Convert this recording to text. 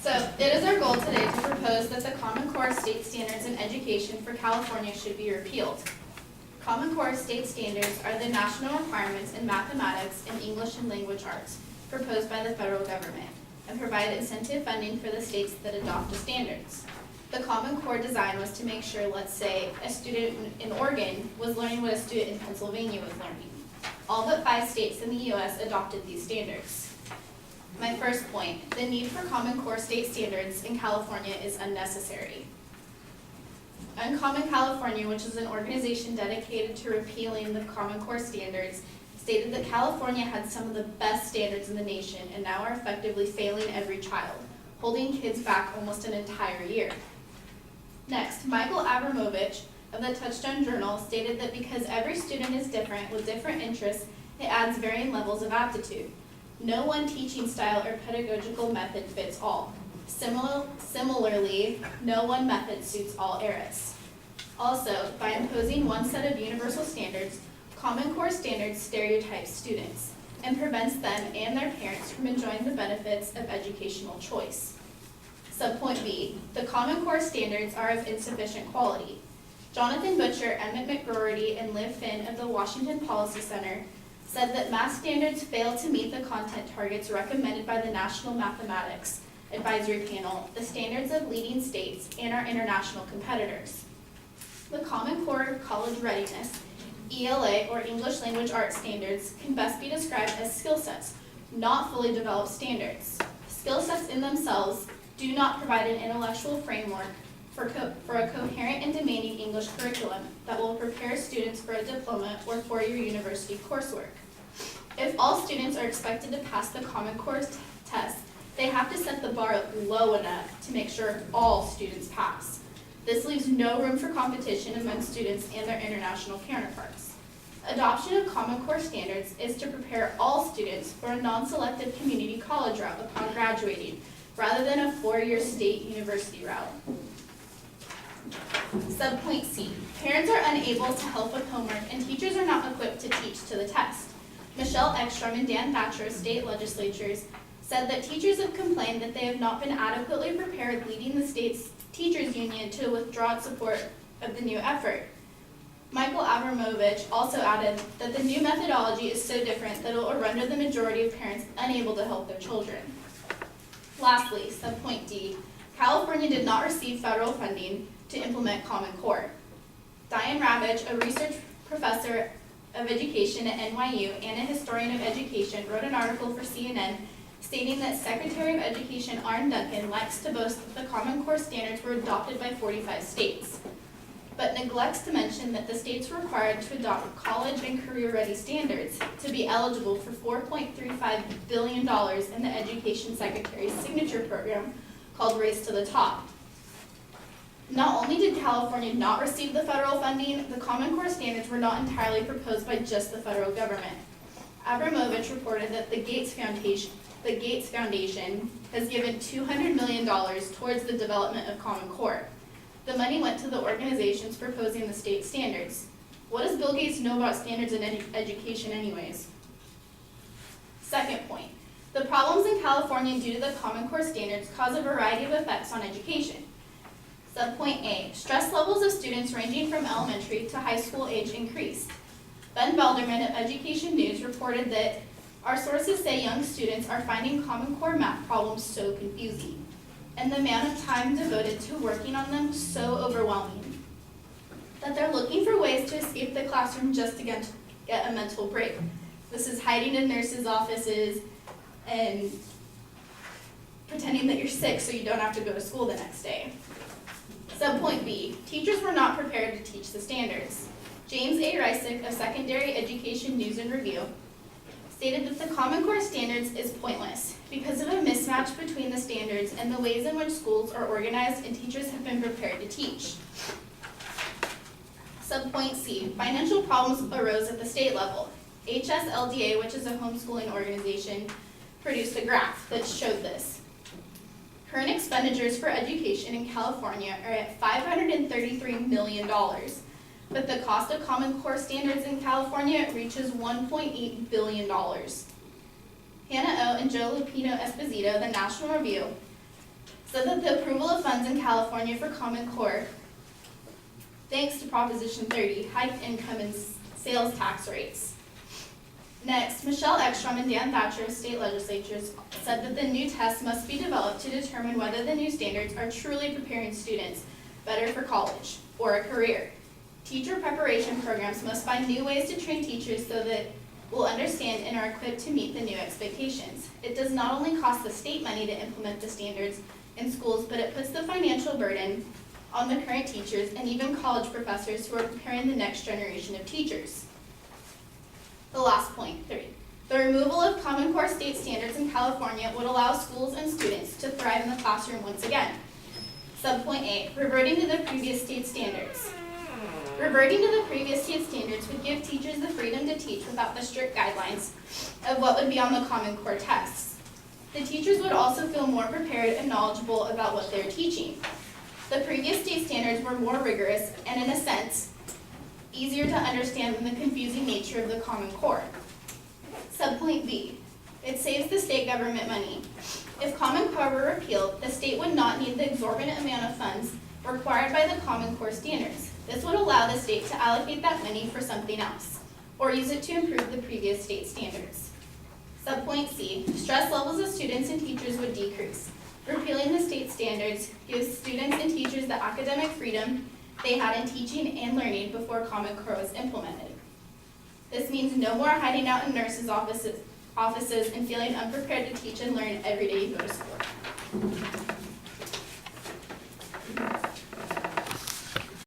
So it is our goal today to propose that the Common Core state standards in education for California should be repealed. Common Core state standards are the national requirements in mathematics and English and language arts proposed by the federal government and provide incentive funding for the states that adopt the standards. The Common Core design was to make sure, let's say, a student in Oregon was learning what a student in Pennsylvania was learning. All but 5 states in the U.S. adopted these standards. My first point, the need for Common Core state standards in California is unnecessary. Uncommon California, which is an organization dedicated to repealing the Common Core standards, stated that California had some of the best standards in the nation and now are effectively failing every child, holding kids back almost an entire year. Next, Michael Abramovich of the Touchstone Journal stated that because every student is different with different interests, it adds varying levels of aptitude. No one teaching style or pedagogical method fits all. Similarly, no one method suits all eras. Also, by imposing one set of universal standards, Common Core standards stereotype students and prevents them and their parents from enjoying the benefits of educational choice. Subpoint B, the Common Core standards are of insufficient quality. Jonathan Butcher, Emmett McGroarty, and Liv Finn of the Washington Policy Center said that math standards fail to meet the content targets recommended by the National Mathematics Advisory Panel, the standards of leading states, and our international competitors. The Common Core College Readiness, ELA, or English Language Arts standards can best be described as skill sets, not fully developed standards. Skill sets in themselves do not provide an intellectual framework for a coherent and demanding English curriculum that will prepare students for a diploma or four-year university coursework. If all students are expected to pass the Common Core test, they have to set the bar low enough to make sure all students pass. This leaves no room for competition among students and their international counterparts. Adoption of Common Core standards is to prepare all students for a non-selective community college route upon graduating, rather than a four-year state university route. Subpoint C, parents are unable to help with homework and teachers are not equipped to teach to the test. Michelle Ekstrom and Dan Thatcher of state legislatures said that teachers have complained that they have not been adequately prepared, leading the state's teachers union to withdraw its support of the new effort. Michael Abramovich also added that the new methodology is so different that it will render the majority of parents unable to help their children. Lastly, subpoint D, California did not receive federal funding to implement Common Core. Diane Ravitch, a research professor of education at NYU and a historian of education, wrote an article for CNN stating that Secretary of Education Arne Duncan likes to boast that the Common Core standards were adopted by 45 states, but neglects to mention that the states were required to adopt college and career-ready standards to be eligible for $4.35 billion in the Education Secretary's signature program called Race to the Top. Not only did California not receive the federal funding, the Common Core standards were not entirely proposed by just the federal government. Abramovich reported that the Gates Foundation has given $200 million towards the development of Common Core. The money went to the organizations proposing the state standards. What does Bill Gates know about standards in education anyways? Second point, the problems in California due to the Common Core standards cause a variety of effects on education. Subpoint A, stress levels of students ranging from elementary to high school age increased. Ben Belderman of Education News reported that our sources say young students are finding Common Core math problems so confusing, and the amount of time devoted to working on them so overwhelming, that they're looking for ways to escape the classroom just to get a mental break. This is hiding in nurses' offices and pretending that you're sick so you don't have to go to school the next day. Subpoint B, teachers were not prepared to teach the standards. James A. Rysick of Secondary Education News and Review stated that the Common Core standards is pointless because of a mismatch between the standards and the ways in which schools are organized and teachers have been prepared to teach. Subpoint C, financial problems arose at the state level. HSLDA, which is a homeschooling organization, produced a graph that showed this. Current expenditures for education in California are at $533 million, but the cost of Common Core standards in California reaches $1.8 billion. Hannah O. and Joe Lupino Esposito, the National Review, said that the approval of funds in California for Common Core, thanks to Proposition 30, hiked income and sales tax rates. Next, Michelle Ekstrom and Dan Thatcher of state legislatures said that the new tests must be developed to determine whether the new standards are truly preparing students better for college or a career. Teacher preparation programs must find new ways to train teachers so that will understand and are equipped to meet the new expectations. It does not only cost the state money to implement the standards in schools, but it puts the financial burden on the current teachers and even college professors who are preparing the next generation of teachers. The last point, 3. The removal of Common Core state standards in California would allow schools and students to thrive in the classroom once again. Subpoint A, reverting to the previous state standards. Reverting to the previous state standards would give teachers the freedom to teach without the strict guidelines of what would be on the Common Core tests. The teachers would also feel more prepared and knowledgeable about what they're teaching. The previous state standards were more rigorous and, in a sense, easier to understand than the confusing nature of the Common Core. Subpoint B, it saves the state government money. If Common Core were repealed, the state would not need the exorbitant amount of funds required by the Common Core standards. This would allow the state to allocate that money for something else, or use it to improve the previous state standards. Subpoint C, stress levels of students and teachers would decrease. Repealing the state standards gives students and teachers the academic freedom they had in teaching and learning before Common Core was implemented. This means no more hiding out in nurses' offices and feeling unprepared to teach and learn every day you go to school.